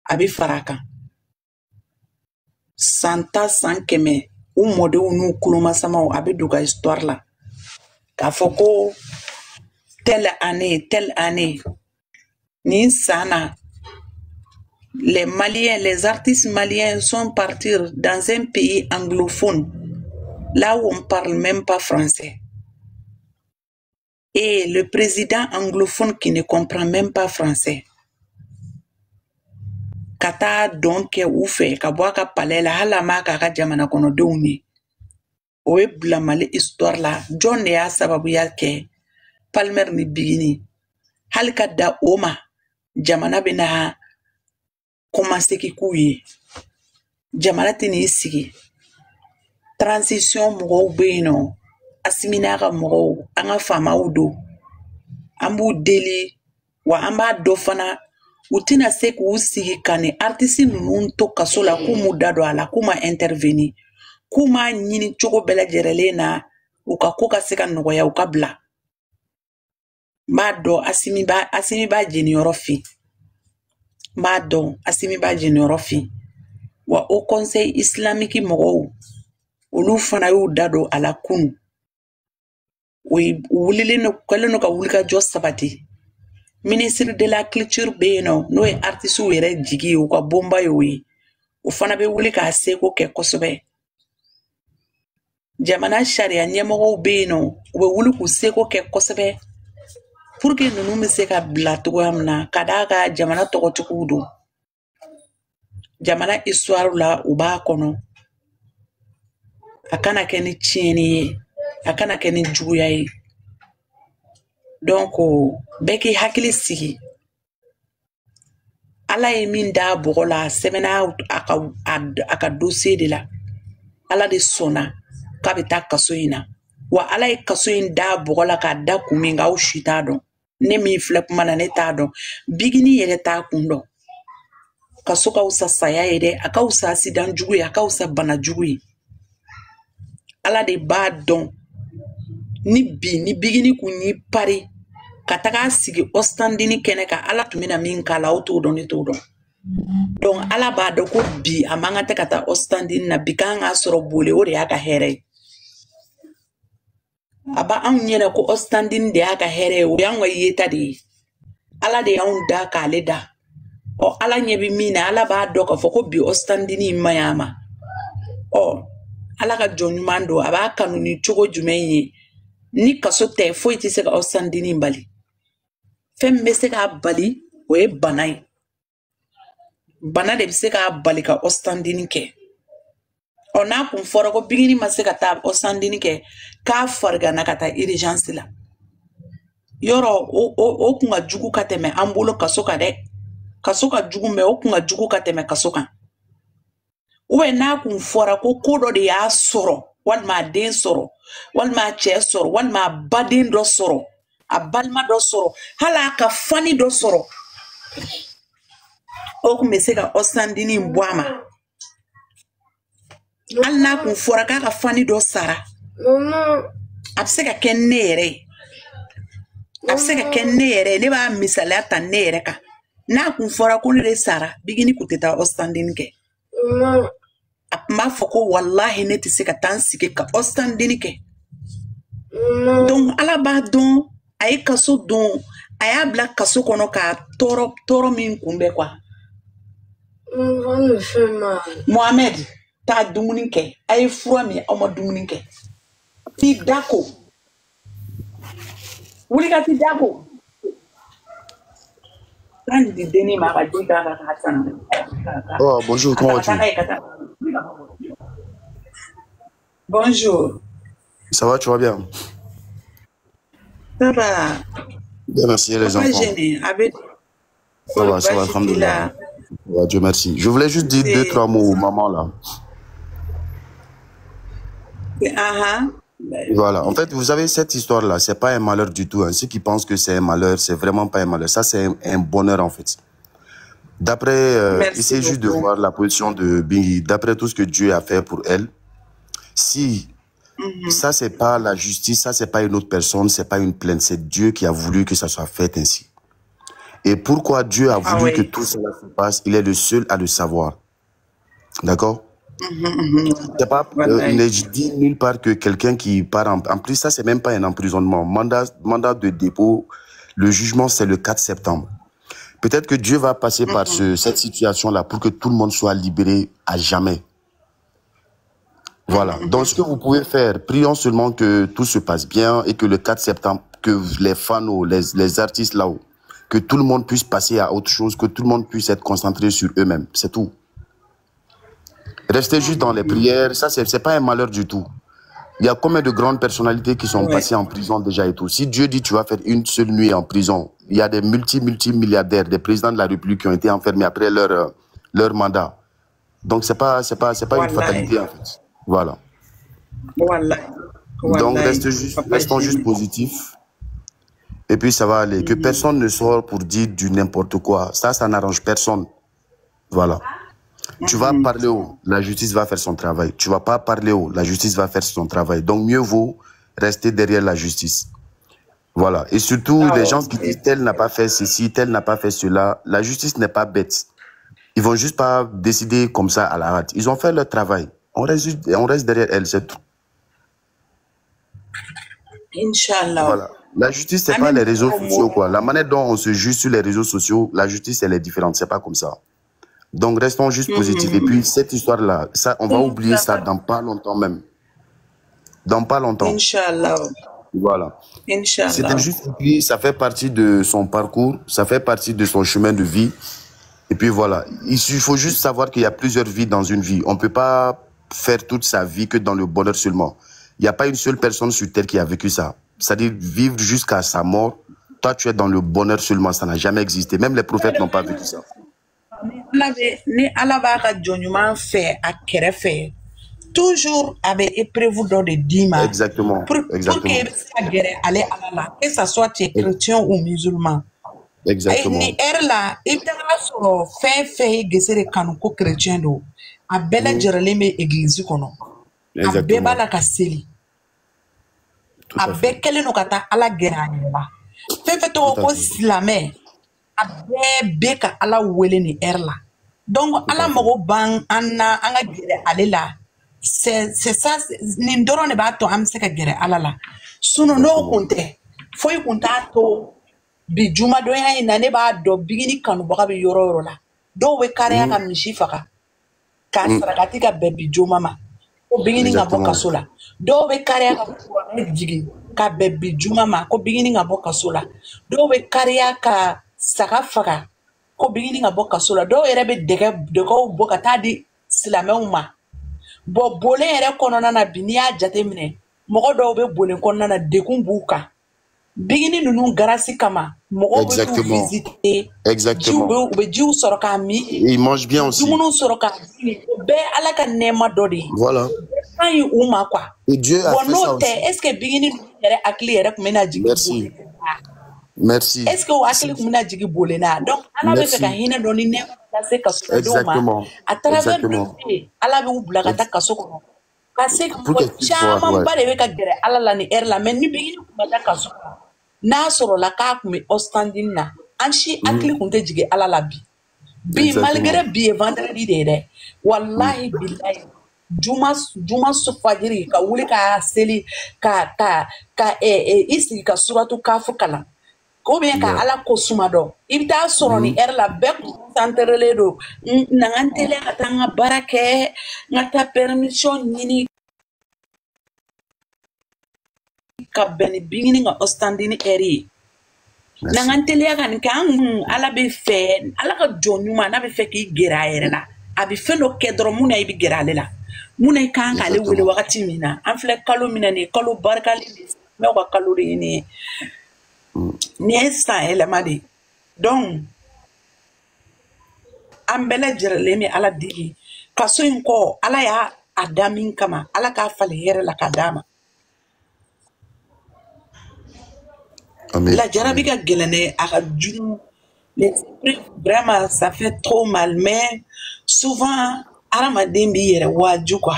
Abi faraka. Santa san keme. Ou mode ou nou kuluma sama ou abi douga histoire la. Ka foko telle année. Ni sana. Les Maliens, les artistes maliens sont partis dans un pays anglophone, là où on ne parle même pas français. Et le président anglophone qui ne comprend même pas français. Kata donc oufe, kabwaka palela, halama kaka jamana kono douni. Oe blamale histoire la, John ya sababu yake, Palmer ni bigini. Halka da oma, jamana bina commencé ki kouye. Jamana tini isigi. Transition mou beno. Asiminaka mou. Anga fama udo. Ambu deli. Wa amba dofana. Utina seku usigi kane. Artisi nunu to kasola kumu dado ala. Kuma interveni. Kuma nyini choko bela jerele na. Uka kuka seka nogoya uka bla. Mado asimiba jeni yorofi. Mado asimiba jeni yorofi. Wa au conseil islamique moro olu fana yu dado ala kunu wulile no kala no ka wulika jo sabati ministre de la culture beno no e artiste were jigi o ka bomba yo wi o fana be wulika seko ke kosobe jamana sharia nyemo beno o be wuluku seko ke kosobe pour que nunu me se ka blato amna kadaka jamana to tukudu jamana histoire la uba kono akana keni tieni akana keni juguya yi donc beki hakili sigi ala yi min da bogola semena aka dossier de la ala de sona kabita kasoyina wa ala yi kasoyin da bogola ka da kuminga o shita don ne mi flip mana ne ta don bigini yele ta kundo kasoka usa saya yede aka usa accident juguyi aka usa bana juguyi ala de ba don ni bigini kunyi pari kataka sigi ostandini keneka ala tumina min kala auto don ni to don donc ala ba do ko bi amanga te kata ostandini na bikanga soro bole o de aka here aba an nyene ko ostandini de aka here o yanwa yeta de ala de yaun da kale da o ala nyebi mina ala ba do ko foko bi ostandini mayama o ala ka jonumando aba kanu ni chogo jumenye ni kaso te foi ti se ka ostandini bali fem be se ka bali o e banai bana de se ka bali ka ostandini ke ona kun fora ko bigini ma se ka ta ostandini ke ka farga na kata urgence la yoro o kunga jugu kateme ambulo kasoka de kasoka jugu me o kunga jugu kateme kasoka uwe na kun fora ko kodo de ya soro walma den soro walma che soro walma badin do soro abalma do soro hala ka fani do soro o kun se ka ostandini mbwama al na kun fora ka fani do sara abse ka kenere abse ka kenere ne ba misala ta nere ka na kun fora ko ne sara bigini kuteta ostandini ke ma foko wallahi ne ti se ka tan sike ka ostandini ke donc ala ba don ay kaso don aya bla kaso kono ka toro min kumbe kwa Mohamed ta dumuni ke ay fura mi o ma dumuni ke ti dako wuli ka ti dako Oh, bonjour, comment vas-tu? Bonjour. Ça va, tu vas bien? Ça va. Bien, merci, et les enfants. Ça va, alhamdoulilah. Ouais, Dieu merci. Je voulais juste dire 2-3 mots aux mamans là. Voilà, en fait, vous avez cette histoire-là, c'est pas un malheur du tout. Hein. Ceux qui pensent que c'est un malheur, c'est vraiment pas un malheur. Ça, c'est un bonheur, en fait. D'après, essayez juste de voir la position de Bingi. D'après tout ce que Dieu a fait pour elle, si ça, c'est pas la justice, ça, c'est pas une autre personne, c'est pas une plainte, c'est Dieu qui a voulu que ça soit fait ainsi. Et pourquoi Dieu a voulu que tout cela se passe, il est le seul à le savoir. D'accord? C'est pas, il n'est dit nulle part que quelqu'un qui part en plus, ça, c'est même pas un emprisonnement. Mandat de dépôt, le jugement, c'est le 4 septembre. Peut-être que Dieu va passer par cette situation-là pour que tout le monde soit libéré à jamais. Voilà. Donc, ce que vous pouvez faire, prions seulement que tout se passe bien et que le 4 septembre, que les fans, les artistes là-haut, que tout le monde puisse passer à autre chose, que tout le monde puisse être concentré sur eux-mêmes. C'est tout. Restez juste dans les prières. Ça, c'est pas un malheur du tout. Il y a combien de grandes personnalités qui sont passées en prison déjà et tout. Si Dieu dit tu vas faire une seule nuit en prison, il y a des multimilliardaires, des présidents de la République qui ont été enfermés après leur mandat. Donc, c'est pas une fatalité en fait. Voilà. Donc, restons juste positifs. Et puis, ça va aller. Que personne ne sort pour dire du n'importe quoi. Ça n'arrange personne. Voilà. Tu vas parler haut, la justice va faire son travail. Tu vas pas parler haut, la justice va faire son travail. Donc, mieux vaut rester derrière la justice. Voilà. Et surtout, les gens qui disent tel n'a pas fait ceci, tel n'a pas fait cela. La justice n'est pas bête. Ils vont juste pas décider comme ça à la hâte. Ils ont fait leur travail. On reste derrière elle, c'est tout. Inch'Allah. Voilà. La justice, c'est pas les réseaux sociaux, quoi. La manière dont on se juge sur les réseaux sociaux, la justice, elle est différente. C'est pas comme ça. Donc, restons juste positifs. Et puis, cette histoire-là, ça, on va oublier ça dans pas longtemps même. Dans pas longtemps. Inch'Allah. Voilà. Inch'Allah. C'était juste, puis ça fait partie de son parcours, ça fait partie de son chemin de vie. Et puis voilà. Il faut juste savoir qu'il y a plusieurs vies dans une vie. On ne peut pas faire toute sa vie que dans le bonheur seulement. Il n'y a pas une seule personne sur terre qui a vécu ça. C'est-à-dire vivre jusqu'à sa mort. Toi, tu es dans le bonheur seulement. Ça n'a jamais existé. Même les prophètes n'ont pas vécu ça. Ni ala b'a ka jɔnɲuman fɛ a kɛrɛfɛ toujours a bɛ épreuve dɔ de d'i ma. Exactement. Pour que i bɛ se ka gɛrɛ ale ala la que ça soit tu es chrétien ou musulman. Exactement. Ni heure la i bɛ taga sɔrɔ fɛn fɛn ye gese de kanu ko chrétien don a bɛɛ lajɛrɛlen bɛ église kɔnɔ a bɛɛ b'a la ka seli a bɛɛ kɛlen don ka taa ala gɛrɛ a ɲɛ la fɛn fɛn tɔgɔ ko silamɛ a bɛɛ bɛ ka ala wele ni heure la donc ala mago ban an na an ka gɛrɛ ale la c'est ça nin dɔrɔn de b'a to an bɛ se ka gɛrɛ ala la sinon n'o kun tɛ foyi kun t'a to bi jumadɔnya in na ne b'a dɔn bigini kanubaga bɛ yɔrɔ o yɔrɔ la dɔw bɛ kariya ka misi faga k'a sarakati ka bɛn bi juma ma ko bigini ka bɔ kaso la dɔw bɛ kariya ka kuranɛ jigin ka bɛn bi juma ma ko bigini ka bɔ kaso la dɔw bɛ kariya ka saga faga ko bigini ka bɔ kaso la dɔw yɛrɛ bɛ dɛgɛw bɔ ka taa di silamɛw ma bon bolen yɛrɛ kɔnɔna na bi n'i y'a jateminɛ mɔgɔ dɔw bɛ bolen kɔnɔna na degun b'u kan bigini ninnu garasi kama mɔgɔw bɛ t'u visiter u bɛ jiw sɔrɔ k'a min ils mangent bien aussi dumuniw sɔrɔ k'a min o bɛɛ ala ka nɛɛma dɔ de ye voilà kan ye u ma quoi et Dieu a fait ça n'o aussi tɛ est ce que bigini ninnu yɛrɛ hakili yɛrɛ tun bɛ na jigin merci est ce que o hakili tun bɛ na jigin bolen na donc ala bɛ fɛ ka hinɛ dɔ ni nɛɛma lase kasodenw ma à travers dɔ ala bɛ u bila ka taa kaso kɔnɔ ka se mɔgɔ camanba de bɛ ka gɛrɛ ala la ni heure la mais ni bigini tun ma taa kaso kɔnɔ n'a sɔrɔla k'a tun bɛ ostandini na an si hakili tun tɛ jigin ala la bi malgré bi ye vendredi de ye dɛ walahi bilahi juma fajiri ka wuli ka seli ka i sigi ka suratu kafu kalan ou bien ka ala ko suma dɔn i bɛ taa sɔrɔ ni heure la bɛɛ concentrelen don na n ka teliya ka taa n ka baara kɛ n ka taa permission ɲini ka bɛn ni bigini ka ostandini heure ye na n ka teliya ka nin kɛ an ala bɛ fɛ ala ka jɔn ɲuman n'a bɛ fɛ k'i gɛrɛ a yɛrɛ la a bɛ fɛn dɔ kɛ dɔrɔn mun na i bɛ gɛrɛ ale la mun na i kan k'ale wele wagati min na an filɛ kalo min na nin ye kalo barikalen de ye n'aw ka kalo de ye nin ye nin ye san yɛlɛma de ye donc an bɛɛ lajɛlen bɛ ala deli kaso in kɔ ala y'a da min kama ala k'a falen hɛrɛ la ka d'a ma lajarabi ka gɛlɛn dɛ a ka jugu vraiment ça fait trop mal mais souvent hadamaden b'i yɛrɛ waaju quoi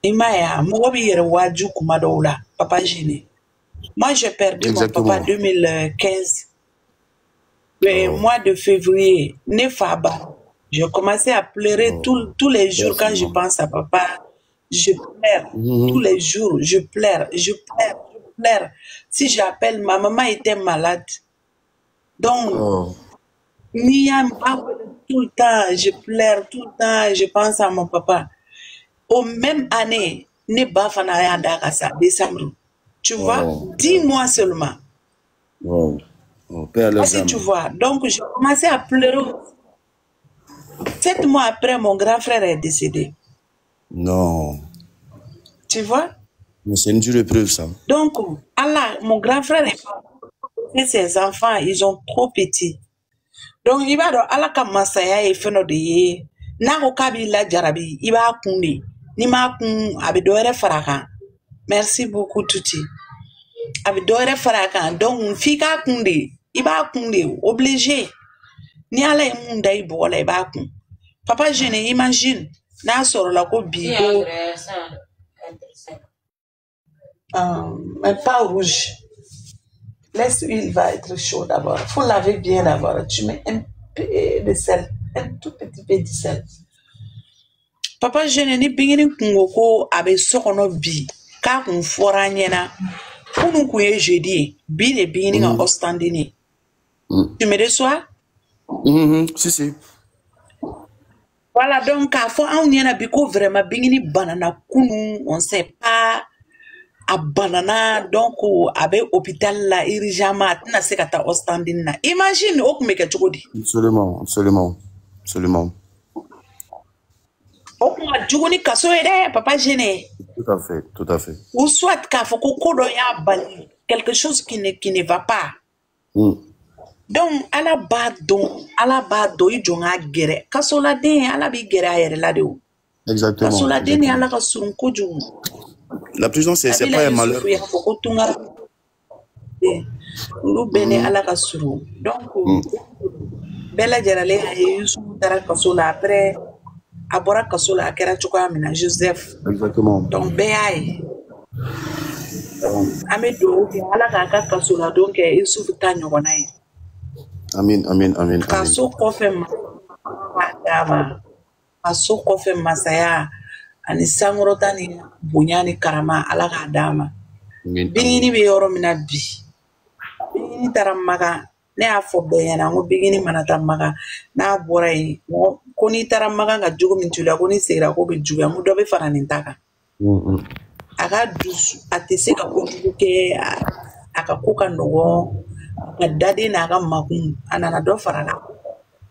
i m'a ye a mɔgɔ b'i yɛrɛ waaju kuma dɔw la papa Géné moi j'ai perdu mon papa 2015 Le mois de février, je commençais à pleurer tous les jours quand je pense à papa. Je pleure. Tous les jours, je pleure. Si j'appelle, ma maman était malade. Donc, tout le temps, je pleure, tout le temps, je pense à mon papa. Au même année, décembre. Tu vois, 10 mois seulement. Si tu vois, donc j'ai commencé à pleurer. 7 mois après, mon grand frère est décédé. Non. Tu vois? Mais c'est une dure épreuve, ça. Donc, Allah, mon grand frère et ses enfants, ils sont trop petits. Donc, il va dire, Allah ka masaya et fait de ye. Nako kabi la jarabi, il va kundi. Ni ma kun, abidore faraka. Merci beaucoup, Tuti. Abidore faraka. Donc, fika kundi, il va kundi, obligé. Ni ala imunda ibola ibakun. Papa, je n'imagine. Na soro la ko bigo. Mais pas rouge. Laisse l'huile va être chaud d'abord. Faut laver bien d'abord. Tu mets un peu de sel, un tout petit peu de sel. Papa, je n'ai bingini kungoko abe sokono bi. Ka kun fora nyena. Kunu kuye jeudi. Bi de bingini en ostandini. Tu me reçois? Si. Voilà, donc, à fond, on y a biko vraiment bingini banana kunu, on sait pas, a banana, donc, avec hôpital la, irijama, tina se kata ostandina. Imagine, ok, me ke chukodi. Absolument. Ok, chukoni kaso ede, papa gêné. Tout à fait. Ou soit, ka foko kodo ya bali, quelque chose qui ne va pas. Donc, ala ba do i jonga gere. Kasola den ala bi gere ayere la de ou. Exactement. Kasola den ala ka surun kojugu. La prison, c'est pas un malheur. Ulu bene ala ka surun. Donc, bela jarale aye yusu dara kasola après abora kasola akera chokoya mina Joseph. Exactement. Donc, beaye. Ame do ala ka kasola donc yusu ta nyogona yi. Amin. Kaso kofe madama. Kaso kofe masaya. Ani sangorota ni bunyani karama ala ka dama. Bingini be yoro mina bi. Bingini taramaga. Ne a fo beyana ngo bingini manata maga. Na bora yi. Ko ni taramaga nga jugo min tula ko ni sera ko be juga mu do be fara ni taka. Aga dusu atese ka ko ke aka ko ka nogo. Dade na ga makun anana do farala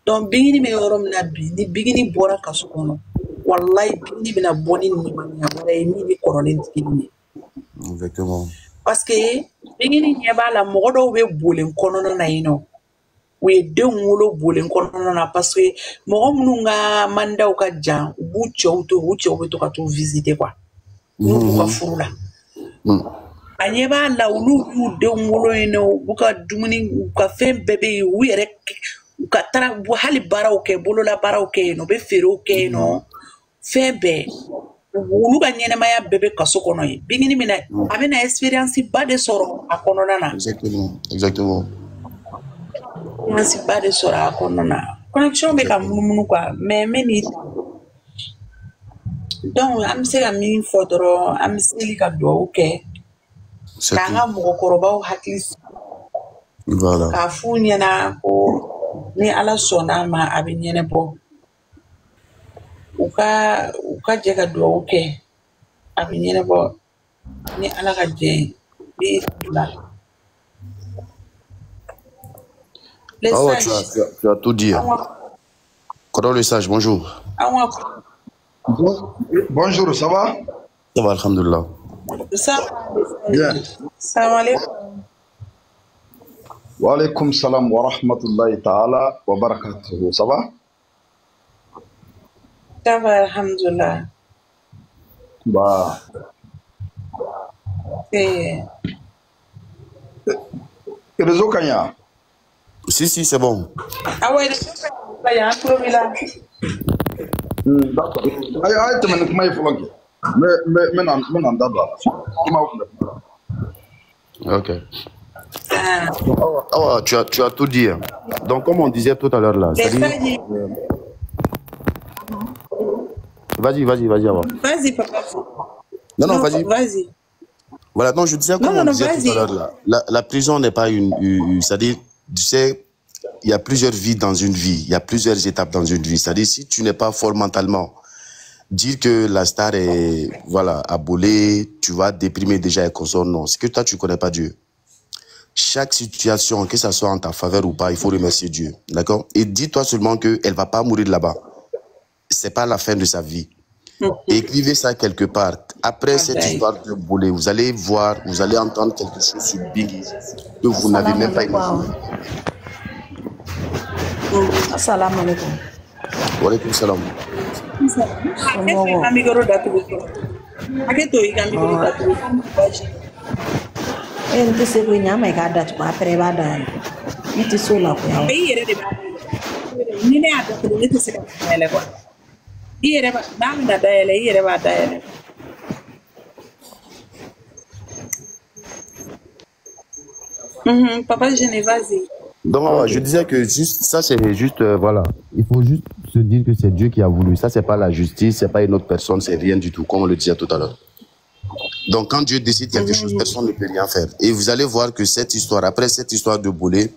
donc bingini me yoro mina bi ni bingini bora kasukono wallahi bingini bina boni ni manya wala mi bi korolen tini exactement parce que bingini nyeba la mogodo we bolen kono na yino we de ngolo bolen kono na parce que mogo mununga manda uka jan bu chouto to ka to visiter quoi nous ka furula Anyeba la ulu de ngolo ino buka dumuni buka fen bebe wi yere buka tara bu hali baraw ke bolola baraw ke no be fero ke no febe ulu ba nyene maya bebe kaso kono yi bingini mina amena experience ba de soro akono na exactement experience ba de soro akono na connexion be ka munu quoi mais meni donc am se la mi fodoro am se ka do okay kanga mokorobaw hakili voilà ka fu nyana ko ni ala sona ma abi nyene bo uka jega do oke abi nyene bo ni ala ka je bi la les sages tu as tout dit. Comment le sage, bonjour. Bonjour, ça va? Ça va, alhamdoulilah. Ça va. Bien. Salam alaikum. Wa alaikum salam wa rahmatullahi ta'ala wa barakatuhu. Ça va? Ça va, alhamdoulilah. Bah. Réseau Kanya? Si, c'est bon. Ah ouais, il y a un problème là. D'accord. Aïe, tu m'as dit que je suis mais d'abord. Ok. Oh, tu as tout dit. Hein. Donc, comme on disait tout à l'heure là, vas-y, avant. Vas-y, papa. Non, vas-y. Vas-y. Voilà, donc je disais, comme on disait tout à l'heure là, la prison n'est pas une c'est-à-dire, tu sais, il y a plusieurs vies dans une vie, il y a plusieurs étapes dans une vie. C'est-à-dire, si tu n'es pas fort mentalement, dire que la star est, voilà, abolée, tu vas déprimer déjà et consort, non. C'est que toi, tu ne connais pas Dieu. Chaque situation, que ça soit en ta faveur ou pas, il faut remercier Dieu. D'accord? Et dis-toi seulement qu'elle ne va pas mourir là-bas. Ce n'est pas la fin de sa vie. Écrivez ça quelque part. Après cette histoire de Bolé, vous allez voir, vous allez entendre quelque chose sur Biggie que vous n'avez même pas imaginé. Assalamu alaikum. Wa alaikum salam. Ente se ko nyama ka da tu apre ba da. Iti so la ko ya. Ni ne ada ko ni te se ka ele ko. Iere ba banga da ele, iere ba da ele. Papa Géné, vas-y. Donc, je disais que juste, ça, c'est juste, voilà. Il faut juste se dire que c'est Dieu qui a voulu. Ça, c'est pas la justice, c'est pas une autre personne, c'est rien du tout, comme on le disait tout à l'heure. Donc, quand Dieu décide quelque chose, personne ne peut rien faire. Et vous allez voir que cette histoire, après cette histoire de Bolé,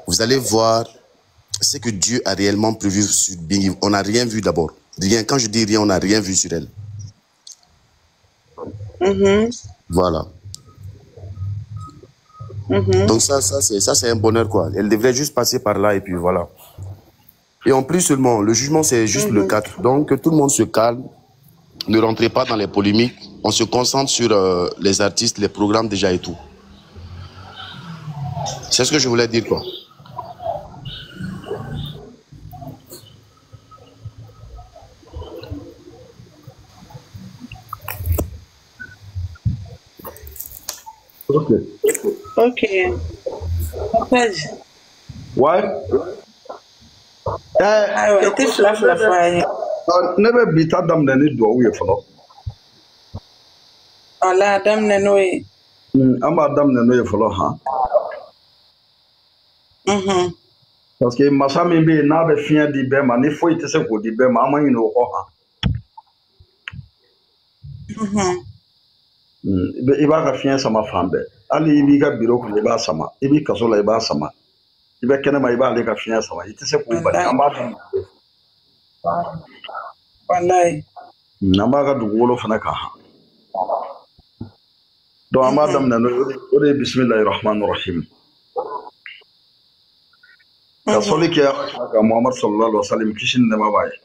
vous allez voir ce que Dieu a réellement prévu sur Biggie. On n'a rien vu d'abord. Rien. Quand je dis rien, on n'a rien vu sur elle. Voilà. Donc ça c'est un bonheur quoi. Elle devrait juste passer par là et puis voilà. Et en plus seulement, le jugement c'est juste le 4. Donc que tout le monde se calme, ne rentrez pas dans les polémiques. On se concentre sur les artistes, les programmes déjà et tout. C'est ce que je voulais dire quoi. Ok. Ouais. T'es flaf la fois. Never be that damn than it do we follow. Allah dam na noy. Amba dam na noy follow ha. Parce que ma femme be na be fia di be ma ni foi te se ko di be ma amanyi no ko ha. Iba ka fia sama fambe. Ali ibi ka biro ko iba sama. Ibi kasola iba sama. Iba kenema iba ale ka fia sama. Ite se ko ba amba dam. Wallahi. Namba ka dugolo fana ka ha. Do amba dam na no ore bismillahir rahmanir rahim. Kasoli ke ka Muhammad sallallahu alaihi wasallam kishin ne ma baye.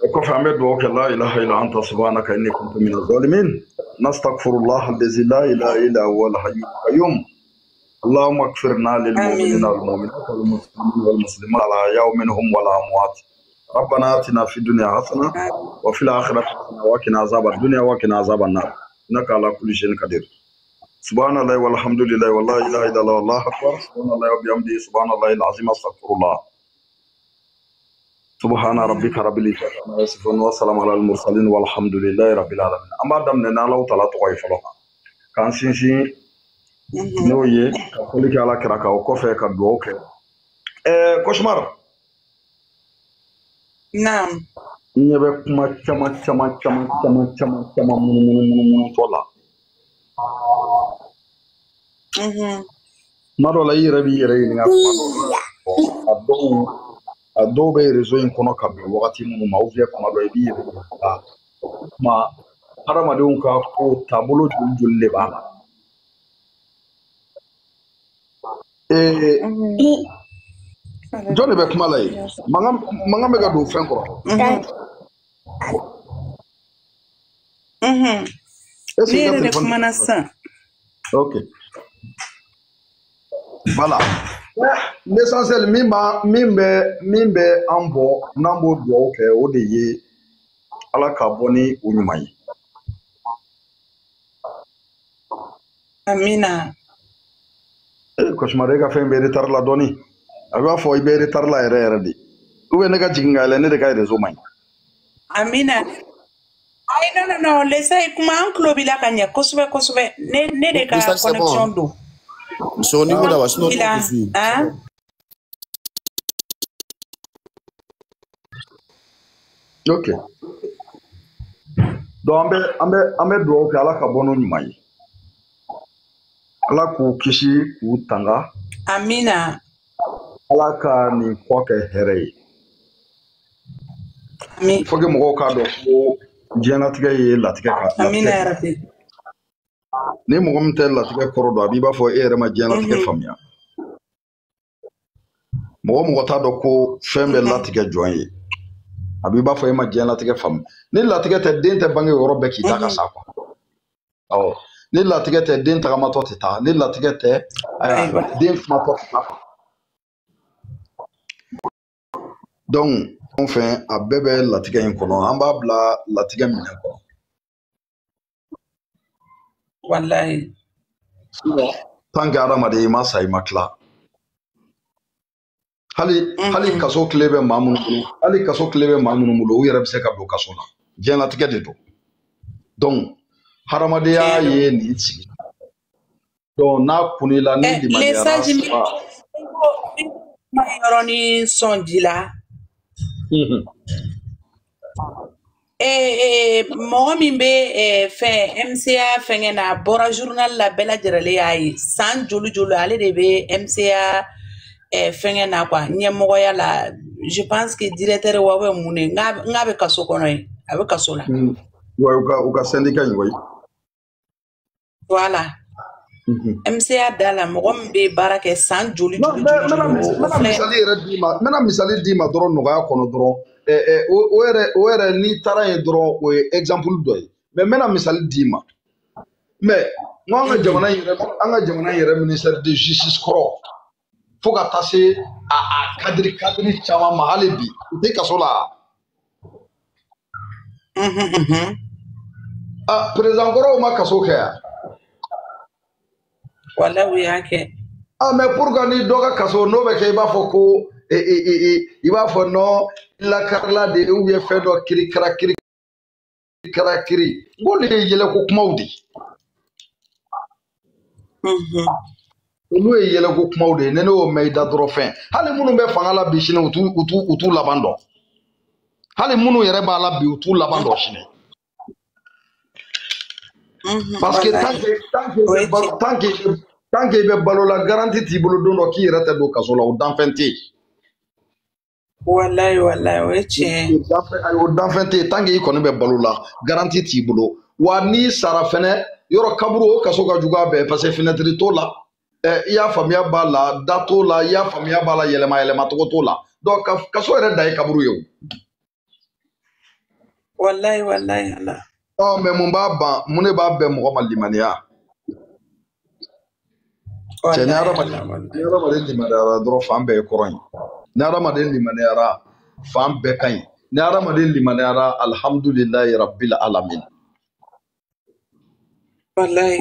وكفى عمد وكل لا إله إلا أنت سبحانك إني كنت من الظالمين نستغفر الله الذي لا إله إلا هو الحي القيوم اللهم اغفرنا للمؤمنين والمؤمنات والمسلمين والمسلمات الأحياء منهم والأموات ربنا آتنا في الدنيا حسنة وفي الآخرة حسنة وقنا عذاب الدنيا وقنا عذاب النار إنك على كل شيء قدير سبحان الله والحمد لله والله إله إلا الله والله أكبر سبحان الله وبحمده سبحان الله العظيم أستغفر الله سبحان ربك رب العزة عما يصفون وسلام على المرسلين والحمد لله رب العالمين أما دمنا الله تعالى تقوي فلوها كان سينسي نويه كقولك على كراكا وكوفي كدوك كوشمار نعم نيبك ما chama mun tola maro la yire bi yire ni ado be rezo in kono ka be wakati mun ma uvia ko do bi yire ma harama de un ka ko tabulo julle ba Johnny be kuma la yi manga me ga do fen ko Ok. Voilà. L'essentiel, mimbe ambo nambo do ke o de ye ala ka boni unyumai. Amina. Ko shmare ga fe be tar la doni. Aba fo ibe tar la ere di. Ube ne ga jinga le ne de ga rezo mai. Amina. non, laissez comment un club il a gagné. Kosobe, ne de ka connexion do. C'est au niveau là-bas, sinon hein? Ok. Donc ambe do ke ala ka bono nyumai. Ala ku kishi ku tanga. Amina. Ala ka ni ko ke here. Amin. Faut que mo ka do ko dianatige ye latige ka. Amina ya rabbi. Ni mo ko mtel latige koro do abi ba fo ere ma dianatige famia. Mo ta do ko fembe latige joye. Abi ba fo e ma dianatige fam. Ni latige te den te bangi yoro be ki ta ka sa kwa. Oh. Ni latige te den ta ma to ta. Ni latige te den ma to ta. Donc enfin a bébé latige en kono amba bla latige mina ko. Wallahi. Tangara ma de ma sai makla. Hali kaso klebe mamun hali kaso klebe mamun mulo u yɛrɛ bɛ se ka don kaso la diɲɛlatigɛ de don donc hadamadenya ye nin sigi donc n'a kunila ni limaniyara saba ma yɔrɔni sɔn ji la mɔgɔ min bɛ fɛn MCA fɛngɛ na bɔra journal la bɛɛ lajɛlen y'a ye san joli ale de bɛ MCA fɛngɛ na quoi ɲɛmɔgɔya la je pense que directeur wa bɛ mun ne n'a bɛ kaso kɔnɔ ye a bɛ kaso la u ka syndicat in koyi voilà MCA da la mɔgɔ min bɛ baara kɛ san joli mena misali di ma dɔrɔn nɔgɔya kɔnɔ dɔrɔn o yɛrɛ ni taara ye dɔrɔn o ye exemple dɔ ye mais mena misali di ma mais an ka jamana yɛrɛ ministère de justice kɔrɔ fo ka taa se a kadiri caman ma hali bi u tɛ kaso la président kɔrɔw ma kaso kɛ yan wala u y'a kɛ mais pourquoi ni dɔ ka kaso n'o bɛ kɛ i b'a fɔ ko i b'a fɔ non lakarila de ou bien fɛn dɔ kiri n ko nin ye yɛlɛko kumaw de olu ye yɛlɛko kumaw de ye ne y'o mɛn i da dɔrɔn fɛn hali minnu bɛ fanga la bi sini u t'u laban dɔn hali minnu yɛrɛ b'a la bi u t'u laban dɔn sini parce que tant que i bɛ balo la garantie t'i bolo don dɔ k'i yɛrɛ tɛ don kaso la o danfɛn tɛ yen wallahi o ye tiɲɛ o danfɛn tɛ yen tant que i kɔni bɛ balo la garantie t'i bolo wa n'i sara fɛnɛ yɔrɔ kaburu o kaso ka jugu a bɛɛ parce que fenêtre t'o la i y'a faamuya b'a la da t'o la i y'a faamuya b'a la yɛlɛma cogo t'o la donc kaso yɛrɛ da ye kaburu ye o wallahi ala mais mun b'a ban mun de b'a bɛn mɔgɔ ma limaniya cɛ ni hadamaden limaniyara dɔrɔn fan bɛɛ ye kɔrɔ ye ni hadamaden limaniyara fan bɛɛ ka ɲi ni hadamaden limaniyara alhamdulilayi rabbil alamin wallahi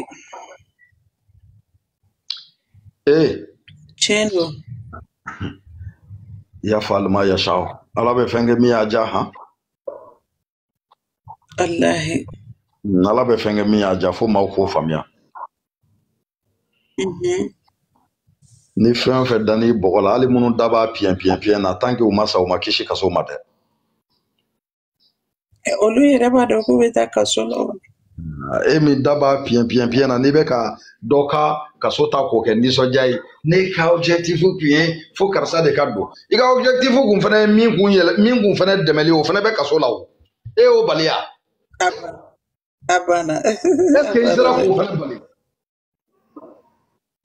tiɲɛ don yafa ma yashaw ala bɛ fɛn kɛ min y'a ja han wallahi ala bɛ fɛn kɛ min y'a ja fo maaw k'o faamuya ni fɛn fɛn da n'i bɔgɔ la hali minnu da b'a piyɛn na tant que u ma sa u ma kisi kaso ma dɛ olu yɛrɛ b'a dɔn k'u bɛ taa kaso la e min da b'a piyɛn na n'i bɛ ka dɔ ka kaso ta k'o kɛ nisɔndiya ye ne ka objectif tun ye fo karisa de ka don i ka objectif kun fana ye min kun fana dɛmɛli o fana bɛ kaso la o e y'o bali ya a banna est-ce que i sera k'o fana bali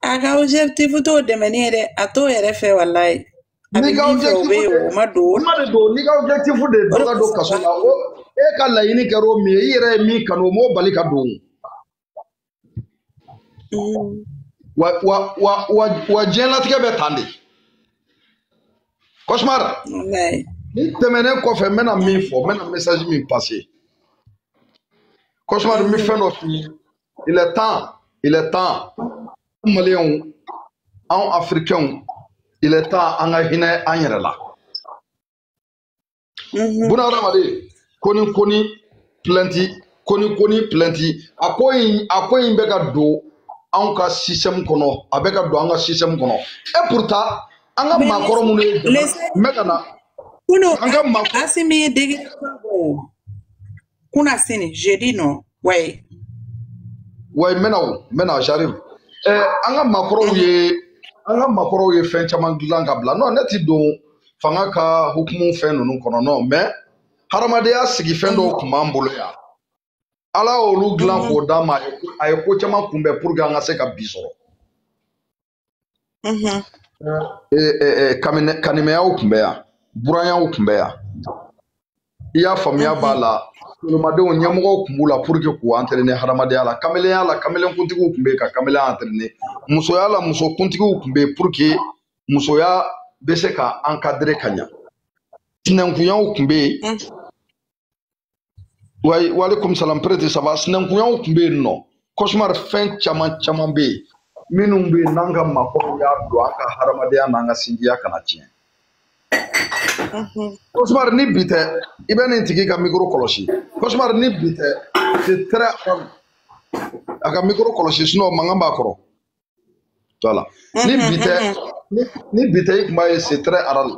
a ka objectif t'o dɛmɛni ye dɛ a t'o yɛrɛ fɛ wallahi a bɛ min fɛ o bɛ yen o ma don n'i ka objectif de dɔ ka don kaso la e ka laɲini kɛra o min ye i yɛrɛ ye min kanu o m'o bali ka don wa diɲɛlatigɛ bɛ tan de Cauchemar ni tɛmɛnen kɔfɛ n bɛna min fɔ n bɛna message min passer Cauchemar n bɛ fɛn dɔ f'i ye il est temps Maliens anw Africains il est temps an ka hinɛ an yɛrɛ la bunahadamaden ko ni plenty koni plenty akoyin be ka do an ka système kono a be ka do an ka système kono et pourtant an ka makoro mun me kana kuno asimi digi kuna sini jeudi no ouais maintenant j'arrive an ka makoro ye fɛn caman dilan ka bila non ne ti don fanga ka hukumu fɛn ninnu kɔnɔ non mais hadamadenya sigi fɛn dɔw kun b'an bolo yan ala olu dilan k'o d'an ma a ye ko caman kunbɛn pour que an ka se ka bi sɔrɔ kanimeyaw kun bɛ yan buranyaw kun bɛ yan i y'a faamuya b'a la solomadenw ɲɛmɔgɔw kun b'u la pour que k'u entraîner hadamadenya la kamelenkuntigiw kun bɛ ka kamelenya entraîner musoya la musokuntigiw kun bɛ pour que musoya bɛ se ka encadrer ka ɲa sinankunyaw kun bɛ yen waaleykum salam prêtre ça va sinankunyaw kun bɛ yen nɔ kosumari fɛn caman bɛ yen minnu bɛ yen n'an ka maakɔrɔw y'a don an ka hadamadenya n'an ka sinjiya kana tiɲɛ kosumari ni bi tɛ i bɛ nin tigi ka micro kɔlɔsi kosumari ni bi tɛ c'est très a ka micro kɔlɔsi sinon mankan b'a kɔrɔ voilà ni bi tɛ i kun b'a ye c'est très aral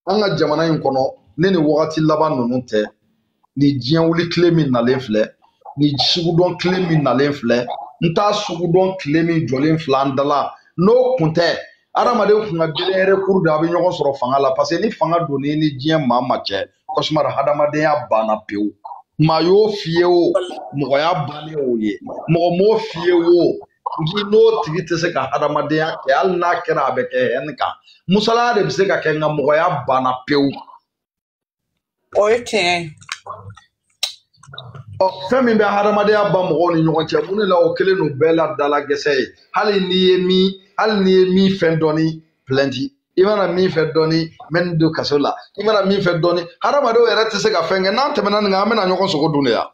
an ka jamana in kɔnɔ ne ni wagati laban ninnu tɛ ni diɲɛ wuli tile min nalen filɛ ni sugudɔn tile min nalen filɛ n t'a sugudɔn tile min jɔlen filɛ an dala n'o kun tɛ adamaden kun ka gɛlɛn recours de a bɛ ɲɔgɔn sɔrɔ fanga la parce que ni fanga donni ni diɲɛ maa cɛ kosumari hadamadenya banna pewu maa y'o f'i ye o mɔgɔya bannen o ye mɔgɔ m'o f'i ye o n'i n'o tigi tɛ se ka hadamadenya kɛ hali n'a kɛra a bɛ kɛ hɛni kan musalaya de bɛ se ka kɛ nka mɔgɔya banna pewu. O ye tiɲɛ ye. Fɛn min bɛ hadamadenya ban mɔgɔw ni ɲɔgɔn cɛ mun de la o kelen n'o bɛɛ la dala gɛsɛ ye hali n'i ye min fɛn dɔɔni plainte i mana min fɛn dɔɔni n bɛ nin don kaso la i mana min fɛn dɔɔni hadamadenw yɛrɛ tɛ se ka fɛn kɛ n'an tɛmɛna nin kan an bɛna ɲɔgɔn sogo dun de ya.